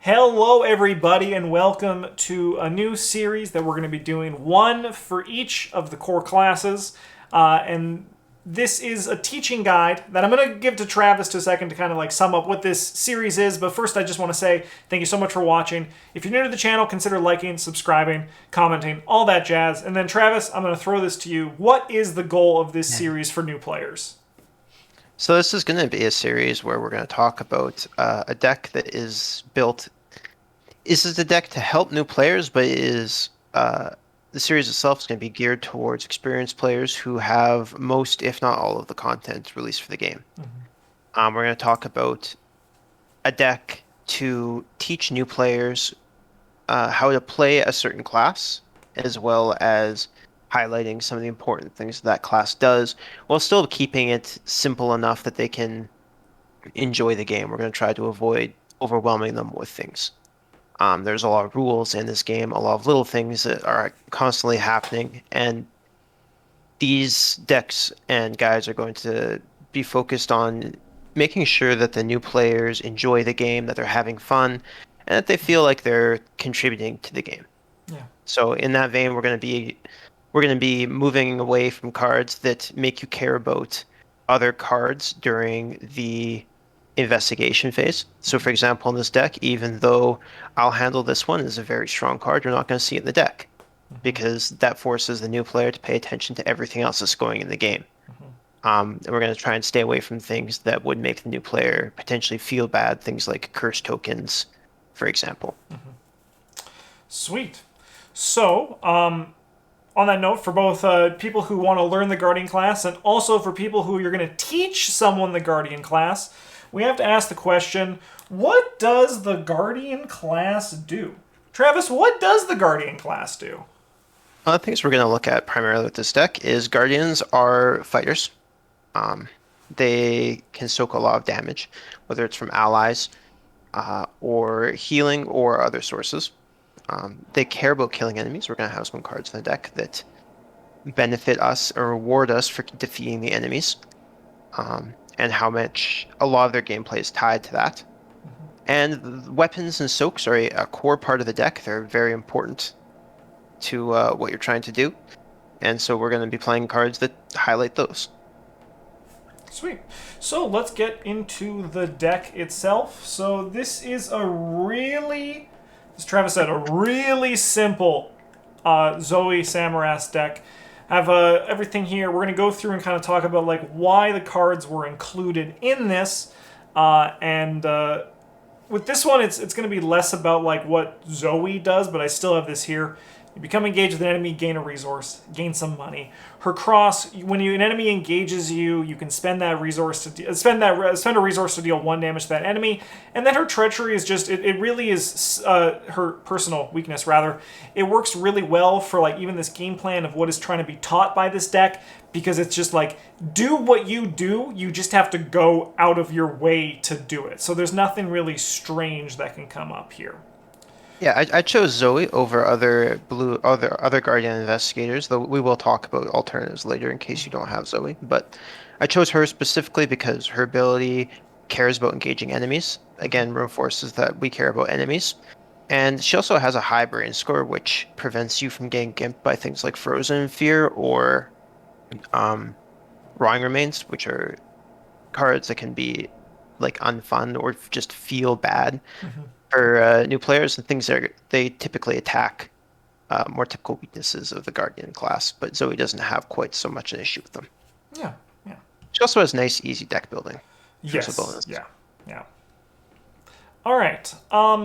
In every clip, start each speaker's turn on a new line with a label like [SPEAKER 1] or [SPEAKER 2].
[SPEAKER 1] Hello, everybody, and welcome to a new series that we're going to be doing, one for each of the core classes. And this is a teaching guide that I'm going to give to Travis to a second to kind of like sum up what this series is. But first, I just want to say thank you so much for watching. If you're new to the channel, consider liking, subscribing, commenting, all that jazz. And then, Travis, I'm going to throw this to you. What is the goal of this series for new players?
[SPEAKER 2] So this is going to be a series where we're going to talk about a deck that is built. This is a deck to help new players, but the series itself is going to be geared towards experienced players who have most, if not all, of the content released for the game. We're going to talk about a deck to teach new players how to play a certain class, as well as highlighting some of the important things that class does, while still keeping it simple enough that they can enjoy the game. We're going to try to avoid overwhelming them with things. There's a lot of rules in this game, a lot of little things that are constantly happening, and these decks and guides are going to be focused on making sure that the new players enjoy the game, that they're having fun, and that they feel like they're contributing to the game.
[SPEAKER 1] Yeah.
[SPEAKER 2] So in that vein, we're going to be moving away from cards that make you care about other cards during the investigation phase. So for example, in this deck, even though I'll handle this one as a very strong card, you're not going to see it in the deck because that forces the new player to pay attention to everything else that's going in the game. And we're going to try and stay away from things that would make the new player potentially feel bad, things like curse tokens, for example.
[SPEAKER 1] Sweet. So, on that note, for both people who want to learn the Guardian class and also for people who you're going to teach someone the Guardian class, we have to ask the question, what does the Guardian class do? Travis, what does the Guardian class do?
[SPEAKER 2] One of the things we're going to look at primarily with this deck is Guardians are fighters. Um, they can soak a lot of damage, whether it's from allies, or healing or other sources. They care about killing enemies. We're going to have some cards in the deck that benefit us or reward us for defeating the enemies, and how much a lot of their gameplay is tied to that. And weapons and soaks are a core part of the deck. They're very important to what you're trying to do. And so we're going to be playing cards that highlight those.
[SPEAKER 1] Sweet. So let's get into the deck itself. So this is as Travis said, a really simple Zoe Samaras deck. I have everything here. We're going to go through and kind of talk about like why the cards were included in this, and with this one, it's going to be less about like what Zoe does, but I still have this here. You become engaged with an enemy, gain a resource, gain some money. Her cross, when an enemy engages you, you can spend that resource to spend a resource to deal 1 damage to that enemy. And then her treachery is just it really is her personal weakness rather. It works really well for like even this game plan of what is trying to be taught by this deck because it's just like do what you do. You just have to go out of your way to do it. So there's nothing really strange that can come up here.
[SPEAKER 2] Yeah, I chose Zoe over other Guardian investigators, though we will talk about alternatives later in case you don't have Zoe. But I chose her specifically because her ability cares about engaging enemies. Again, reinforces that we care about enemies. And she also has a high brain score, which prevents you from getting gimped by things like Frozen Fear or um, Rawing Remains, which are cards that can be like unfun or just feel bad for new players and things that they typically attack more typical weaknesses of the Guardian class, but Zoe doesn't have quite so much an issue with them.
[SPEAKER 1] Yeah, yeah.
[SPEAKER 2] She also has nice, easy deck building, which was a
[SPEAKER 1] Yes,
[SPEAKER 2] bonus.
[SPEAKER 1] yeah, yeah. All right.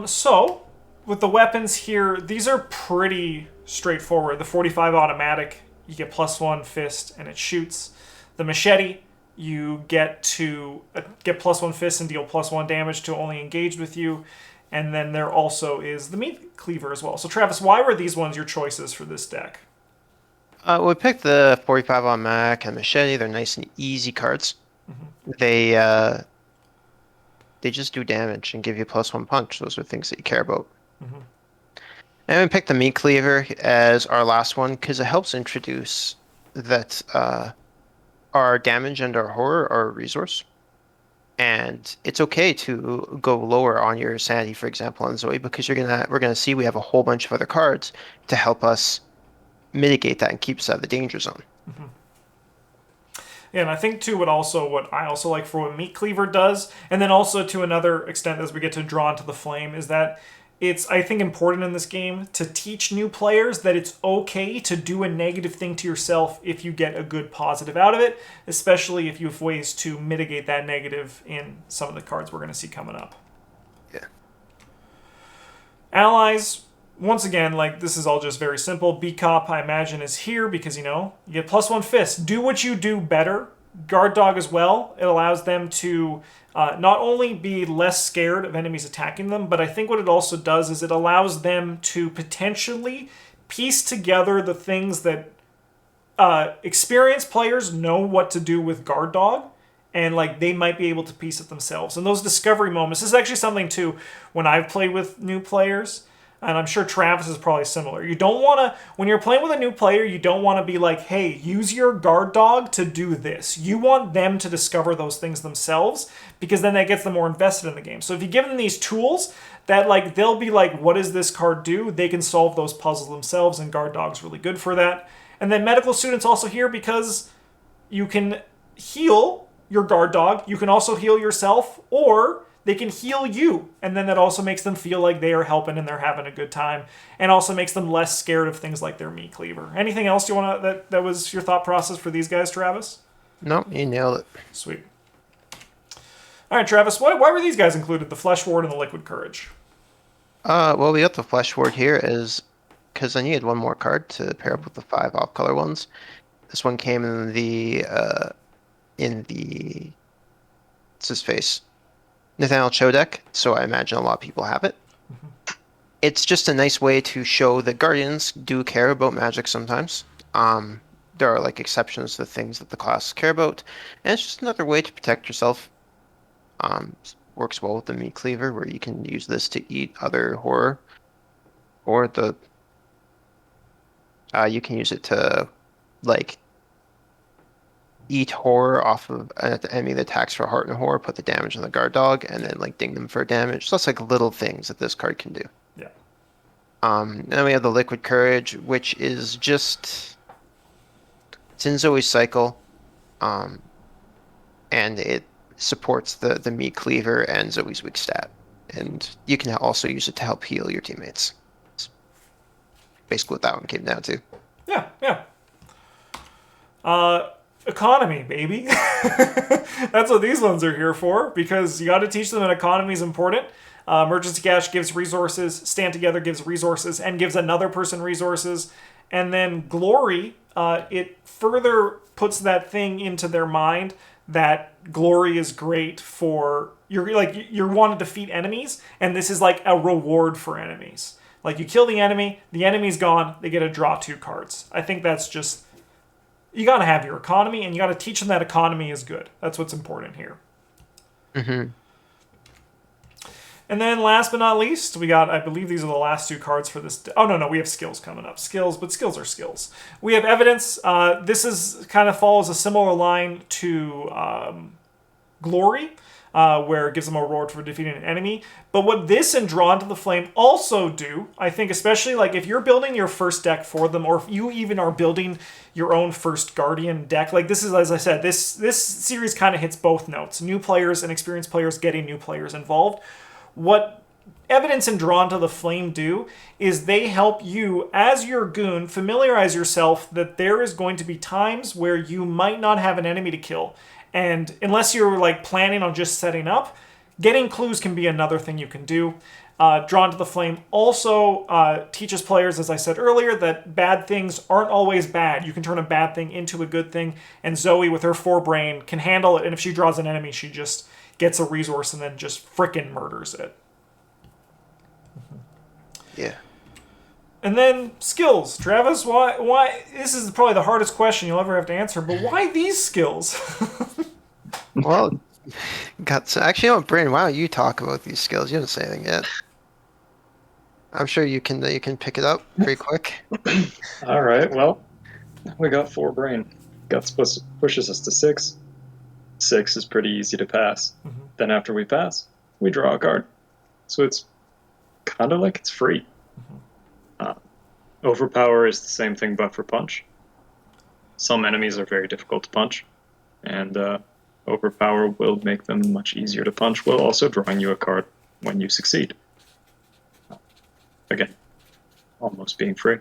[SPEAKER 1] So with the weapons here, these are pretty straightforward. The 45 automatic, you get +1 fist and it shoots. The machete, you get +1 fist and deal +1 damage to only engaged with you. And then there also is the meat cleaver as well. So Travis, why were these ones your choices for this deck?
[SPEAKER 2] We picked the 45 on Mac and Machete. They're nice and easy cards. They uh, they just do damage and give you +1 punch. Those are things that you care about. And we picked the Meat Cleaver as our last one because it helps introduce that our damage and our horror are a resource. And it's okay to go lower on your sanity, for example, on Zoe, because we're gonna see we have a whole bunch of other cards to help us mitigate that and keep us out of the danger zone.
[SPEAKER 1] Yeah, and I think too what I also like for what Meat Cleaver does, and then also to another extent as we get to Drawn to the Flame, is that it's I think important in this game to teach new players that it's okay to do a negative thing to yourself if you get a good positive out of it, especially if you have ways to mitigate that negative in some of the cards we're going to see coming up.
[SPEAKER 2] Yeah.
[SPEAKER 1] Allies, once again, like this is all just very simple. B Cop, I imagine, is here because you get +1 fist. Do what you do better. Guard Dog as well. It allows them to not only be less scared of enemies attacking them, but I think what it also does is it allows them to potentially piece together the things that experienced players know what to do with Guard Dog, and like they might be able to piece it themselves. And those discovery moments, this is actually something too when I've played with new players, and I'm sure Travis is probably similar. You don't want to, when you're playing with a new player, you don't want to be like, hey, use your Guard Dog to do this. You want them to discover those things themselves, because then that gets them more invested in the game. So if you give them these tools that like they'll be like, what does this card do? They can solve those puzzles themselves, and Guard Dog's really good for that. And then medical students also here because you can heal your Guard Dog. You can also heal yourself, or they can heal you, and then that also makes them feel like they are helping and they're having a good time, and also makes them less scared of things like their meat cleaver. Anything else you want to that was your thought process for these guys, Travis?
[SPEAKER 2] No, you nailed it.
[SPEAKER 1] Sweet. All right, Travis. Why were these guys included? The Flesh Ward and the Liquid Courage.
[SPEAKER 2] Well, we got the Flesh Ward here is because I needed one more card to pair up with the 5 off-color ones. This one came in the what's his face? Nathaniel Cho deck, so I imagine a lot of people have it. It's just a nice way to show that Guardians do care about magic sometimes. There are like exceptions to things that the classes care about, and it's just another way to protect yourself. Works well with the Meat Cleaver, where you can use this to eat other horror, or you can use it to like eat horror off of an enemy that attacks for heart and horror, put the damage on the Guard Dog, and then like ding them for damage. So that's like little things that this card can do.
[SPEAKER 1] Yeah.
[SPEAKER 2] Then we have the Liquid Courage, which is just it's in Zoe's cycle, and it supports the Meat Cleaver and Zoe's weak stat, and you can also use it to help heal your teammates. That's basically what that one came down to.
[SPEAKER 1] Yeah, yeah. Economy, baby. That's what these ones are here for, because you got to teach them that economy is important. Emergency cash gives resources, stand together gives resources, and gives another person resources. And then glory, it further puts that thing into their mind that glory is great for you want to defeat enemies, and this is like a reward for enemies. Like you kill the enemy's gone, they get to draw 2 cards. I think that's just, you got to have your economy, and you got to teach them that economy is good. That's what's important here.
[SPEAKER 2] Mm-hmm.
[SPEAKER 1] And then last but not least, we got, I believe these are the last 2 cards for this. Oh, no, we have skills coming up. Skills, but skills are skills. We have evidence. This is kind of follows a similar line to glory, where it gives them a reward for defeating an enemy. But what this and Drawn to the Flame also do, I think, especially like if you're building your first deck for them, or if you even are building your own first Guardian deck, like this is, as I said, this series kind of hits both notes. New players and experienced players getting new players involved. What Evidence and Drawn to the Flame do is they help you, as your goon, familiarize yourself that there is going to be times where you might not have an enemy to kill. And unless you're like planning on just setting up, getting clues can be another thing you can do. Drawn to the Flame also teaches players, as I said earlier, that bad things aren't always bad. You can turn a bad thing into a good thing. And Zoe, with her 4 brain, can handle it. And if she draws an enemy, she just gets a resource and then just frickin' murders it.
[SPEAKER 2] Yeah.
[SPEAKER 1] And then skills. Travis, why this is probably the hardest question you'll ever have to answer, but why these skills?
[SPEAKER 2] Well, actually, no, Bryn, why don't you talk about these skills? You didn't say anything yet. I'm sure you can pick it up pretty quick.
[SPEAKER 3] All right, well, we got 4 brain. Pushes us to 6. 6 is pretty easy to pass.
[SPEAKER 1] Mm-hmm.
[SPEAKER 3] Then after we pass, we draw a card. So it's kind of like it's free. Overpower is the same thing but for punch. Some enemies are very difficult to punch, and overpower will make them much easier to punch, while also drawing you a card when you succeed. Again, almost being free.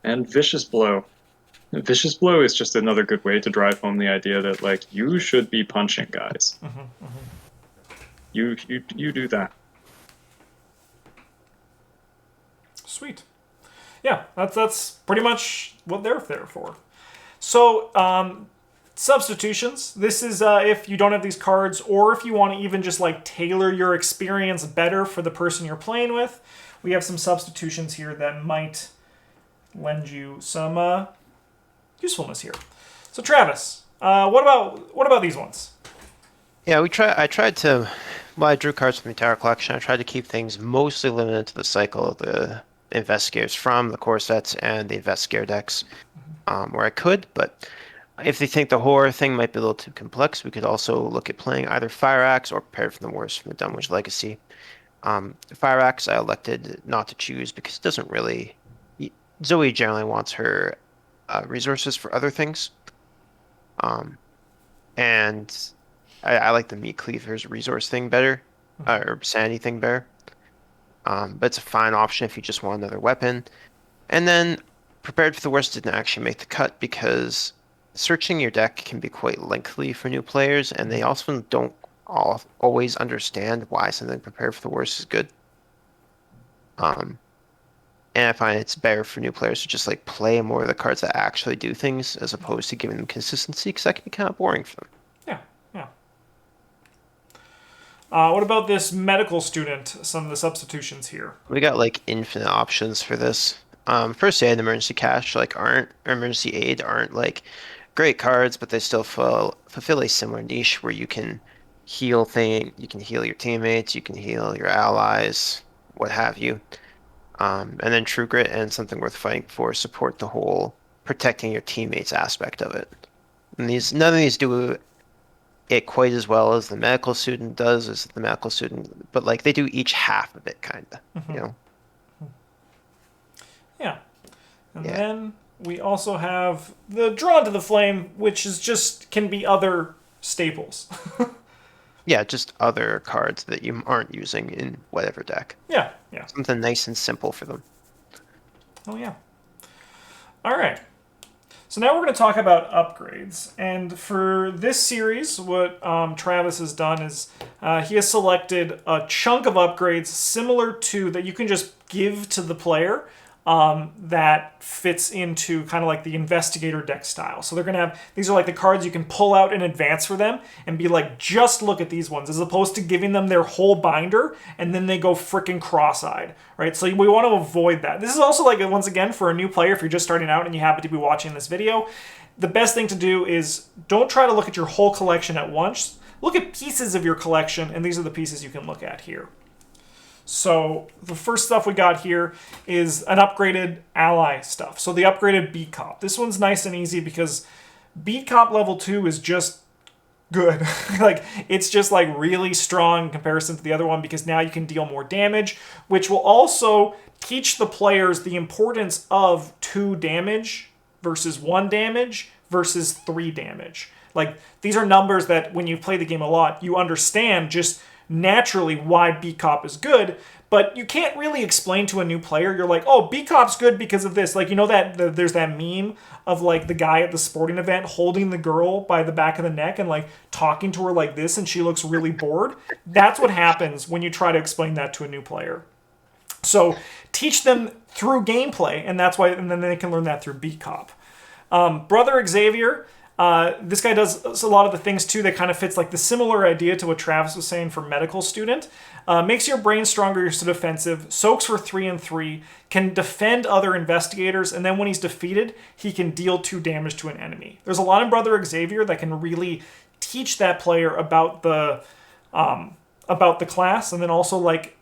[SPEAKER 3] And Vicious Blow. Vicious Blow is just another good way to drive home the idea that, like, you should be punching guys. You do that.
[SPEAKER 1] Sweet. Yeah, that's pretty much what they're there for. So, substitutions. This is if you don't have these cards, or if you want to even just like tailor your experience better for the person you're playing with. We have some substitutions here that might lend you some usefulness here. So, Travis, what about these ones?
[SPEAKER 2] Yeah, I tried to. Well, I drew cards from the entire collection. I tried to keep things mostly limited to the cycle of the investigators from the core sets and the investigator decks, where I could. But if they think the horror thing might be a little too complex, we could also look at playing either Fire Axe or Prepared for the Worst from the Dunwich Legacy. Fire Axe I elected not to choose because it doesn't really. Zoe generally wants her resources for other things, and I like the Meat Cleaver's resource thing better, or sanity thing better. But it's a fine option if you just want another weapon. And then Prepared for the Worst didn't actually make the cut because searching your deck can be quite lengthy for new players, and they also don't always understand why something Prepared for the Worst is good. And I find it's better for new players to just like play more of the cards that actually do things as opposed to giving them consistency, because that can be kind of boring for them.
[SPEAKER 1] Yeah. What about this medical student? Some of the substitutions here.
[SPEAKER 2] We got like infinite options for this. First aid and emergency cash or emergency aid aren't like great cards, but they still fulfill a similar niche where you can you can heal your teammates, you can heal your allies, what have you. And then True Grit and Something Worth Fighting For support the whole protecting your teammates aspect of it. And none of these do it quite as well as the medical student does, but like they do each half of it, kind of, you know?
[SPEAKER 1] Yeah. And then we also have the Drawn to the Flame, which can be other staples.
[SPEAKER 2] Yeah, just other cards that you aren't using in whatever deck.
[SPEAKER 1] Yeah.
[SPEAKER 2] Something nice and simple for them.
[SPEAKER 1] Oh, yeah. All right. So now we're going to talk about upgrades. And for this series, what Travis has done is he has selected a chunk of upgrades similar to that you can just give to the player that fits into kind of like the investigator deck style. So they're going to have, these are like the cards you can pull out in advance for them and be like, just look at these ones, as opposed to giving them their whole binder and then they go freaking cross-eyed, right? So we want to avoid that. This is also like, once again, for a new player, if you're just starting out and you happen to be watching this video, the best thing to do is don't try to look at your whole collection at once. Look at pieces of your collection, and these are the pieces you can look at here. So the first stuff we got here is an upgraded ally stuff. So the upgraded Beat Cop. This one's nice and easy because Beat Cop level 2 is just good. Like, it's just like really strong in comparison to the other one because now you can deal more damage, which will also teach the players the importance of 2 damage versus 1 damage versus 3 damage. Like, these are numbers that when you play the game a lot, you understand just naturally why B-Cop is good, but you can't really explain to a new player. You're like, oh, B-Cop's good because of this. Like, you know that there's that meme of like the guy at the sporting event holding the girl by the back of the neck and like talking to her like this and she looks really bored. That's what happens when you try to explain that to a new player. So teach them through gameplay, and then they can learn that through B-Cop. Brother Xavier, this guy does a lot of the things too that kind of fits like the similar idea to what Travis was saying for medical student. Makes your brain stronger, you're so defensive, soaks for 3 and 3, can defend other investigators, and then when he's defeated, he can deal 2 damage to an enemy. There's a lot in Brother Xavier that can really teach that player about the class, and then also like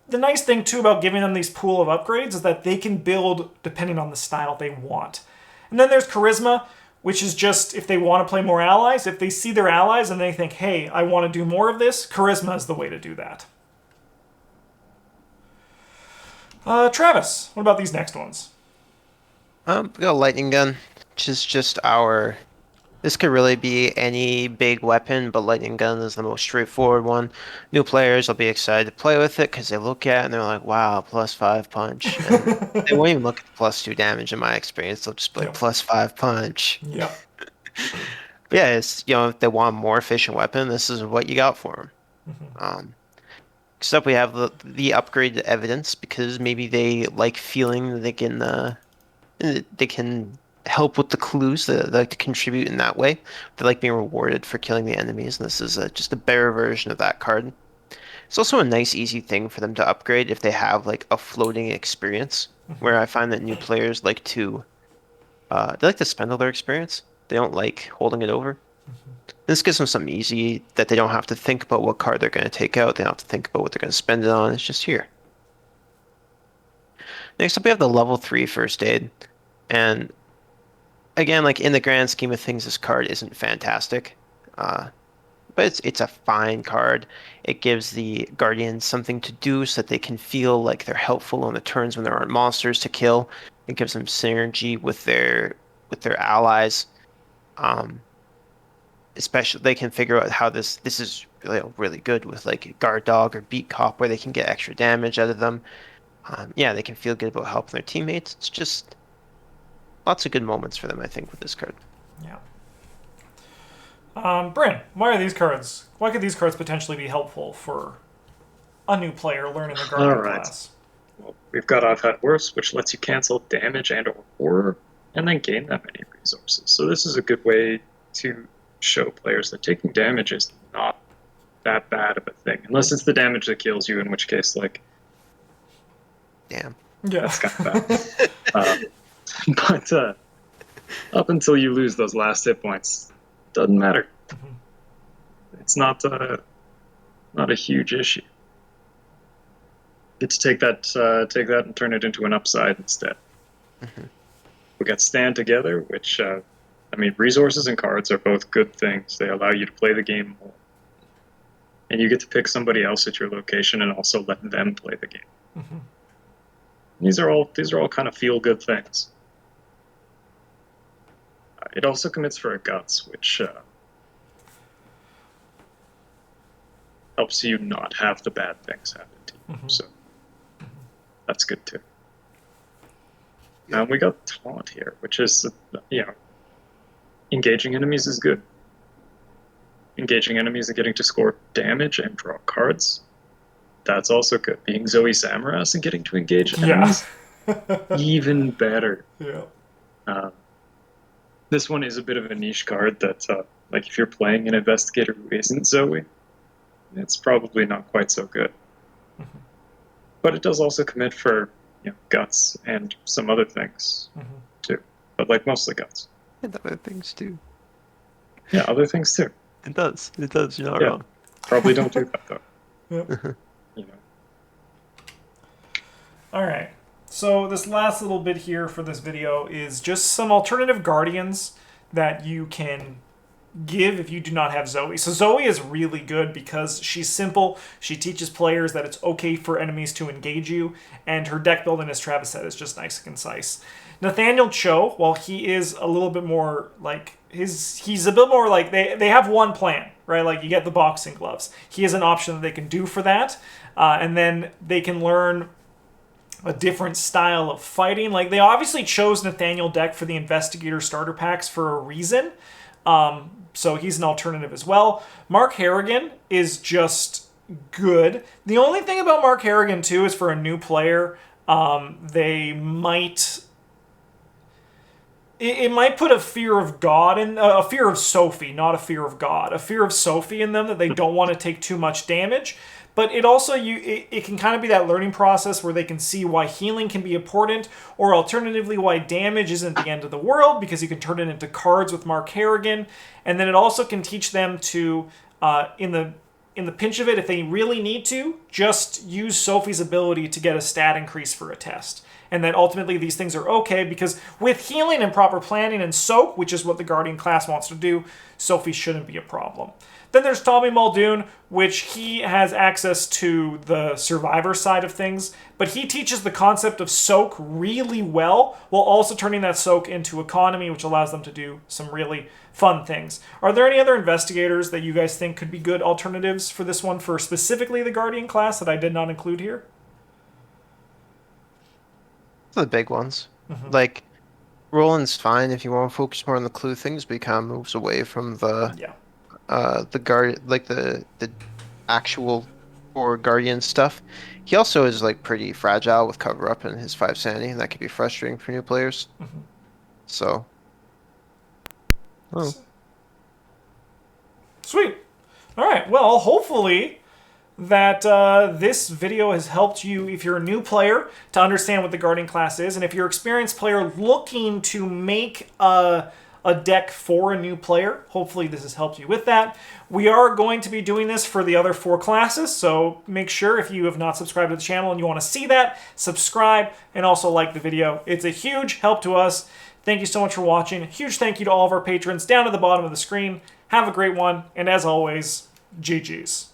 [SPEAKER 1] the nice thing too about giving them these pool of upgrades is that they can build depending on the style they want. And then there's Charisma, which is just if they want to play more allies, if they see their allies and they think, hey, I want to do more of this, charisma is the way to do that. Travis, what about these next ones?
[SPEAKER 2] We got a lightning gun, which is just our. This could really be any big weapon, but lightning gun is the most straightforward one. New players will be excited to play with it because they look at it and they're like, "Wow, +5 punch." And they won't even look at the +2 damage in my experience. They'll just be like, +5 punch.
[SPEAKER 1] Yeah.
[SPEAKER 2] But yeah, it's if they want a more efficient weapon, this is what you got for them. Next up, we have the upgraded evidence because maybe they like feeling that they can help with the clues. They like to contribute in that way. They like being rewarded for killing the enemies, and this is just a better version of that card. It's also a nice, easy thing for them to upgrade if they have like a floating experience, where I find that new players like to spend all their experience. They don't like holding it over. This gives them something easy that they don't have to think about what card they're going to take out. They don't have to think about what they're going to spend it on. It's just here. Next up, we have the level 3 first aid. And again, like in the grand scheme of things, this card isn't fantastic. But it's a fine card. It gives the Guardians something to do so that they can feel like they're helpful on the turns when there aren't monsters to kill. It gives them synergy with their allies. Especially they can figure out how this is really good with like Guard Dog or Beat Cop, where they can get extra damage out of them. Yeah, they can feel good about helping their teammates. It's just lots of good moments for them, I think, with this card.
[SPEAKER 1] Yeah. Bryn, why could these cards potentially be helpful for a new player learning the Guardian class?
[SPEAKER 3] Well, we've got I've Had Worse, which lets you cancel damage and or horror, and then gain that many resources. So this is a good way to show players that taking damage is not that bad of a thing, unless it's the damage that kills you, in which case, like,
[SPEAKER 2] damn,
[SPEAKER 1] yeah,
[SPEAKER 3] that's kind of bad. But up until you lose those last hit points, doesn't matter. It's not a huge issue. Get to take that and turn it into an upside instead. We got Stand Together, which resources and cards are both good things. They allow you to play the game more, and you get to pick somebody else at your location and also let them play the game. These are all kind of feel good things. It also commits for a Guts, which helps you not have the bad things happen to you. So that's good too. And we got Taunt here, which is, engaging enemies is good. Engaging enemies and getting to score damage and draw cards, that's also good. Being Zoe Samaras and getting to engage enemies, even better.
[SPEAKER 1] Yeah.
[SPEAKER 3] This one is a bit of a niche card that, if you're playing an investigator who isn't Zoe, it's probably not quite so good. But it does also commit for Guts and some other things too. But mostly Guts.
[SPEAKER 2] And other things too.
[SPEAKER 3] Yeah, other things too.
[SPEAKER 2] It does. You're not wrong.
[SPEAKER 3] Probably don't do that though.
[SPEAKER 1] Yeah. All right. So this last little bit here for this video is just some alternative Guardians that you can give if you do not have Zoe. So Zoe is really good because she's simple. She teaches players that it's okay for enemies to engage you, and her deck building, as Travis said, is just nice and concise. Nathaniel Cho, while he is a little bit more like he's a bit more like they have one plan, right? Like you get the boxing gloves. He has an option that they can do for that, and then they can learn a different style of fighting. Like they obviously chose Nathaniel deck for the Investigator starter packs for a reason. So he's an alternative as well. Mark Harrigan is just good. The only thing about Mark Harrigan too is for a new player, they might. It might put a fear of God in a fear of Sophie, not a fear of God. A fear of Sophie in them that they don't want to take too much damage. But it also it can kind of be that learning process where they can see why healing can be important, or alternatively why damage isn't the end of the world because you can turn it into cards with Mark Harrigan, and then it also can teach them to in the pinch of it, if they really need to, just use Sophie's ability to get a stat increase for a test. and that ultimately these things are okay, because with healing and proper planning and soak, which is what the Guardian class wants to do, Sophie shouldn't be a problem. Then there's Tommy Muldoon, which he has access to the survivor side of things, but he teaches the concept of soak really well, while also turning that soak into economy, which allows them to do some really fun things. Are there any other investigators that you guys think could be good alternatives for this one, for specifically the Guardian class, that I did not include here?
[SPEAKER 2] The big ones. Like, Roland's fine if you want to focus more on the clue things, but he kind of moves away from the the actual or Guardian stuff. He also is like pretty fragile with cover up and his 5 sanity, and that could be frustrating for new players. So,
[SPEAKER 1] Sweet. All right. Well, hopefully that this video has helped you, if you're a new player, to understand what the Guardian class is, and if you're an experienced player looking to make a deck for a new player, hopefully this has helped you with that. We are going to be doing this for the other 4 classes, so make sure, if you have not subscribed to the channel and you want to see that, subscribe and also like the video. It's a huge help to us. Thank you so much for watching. A huge thank you to all of our patrons down at the bottom of the screen. Have a great one, and as always, GG's.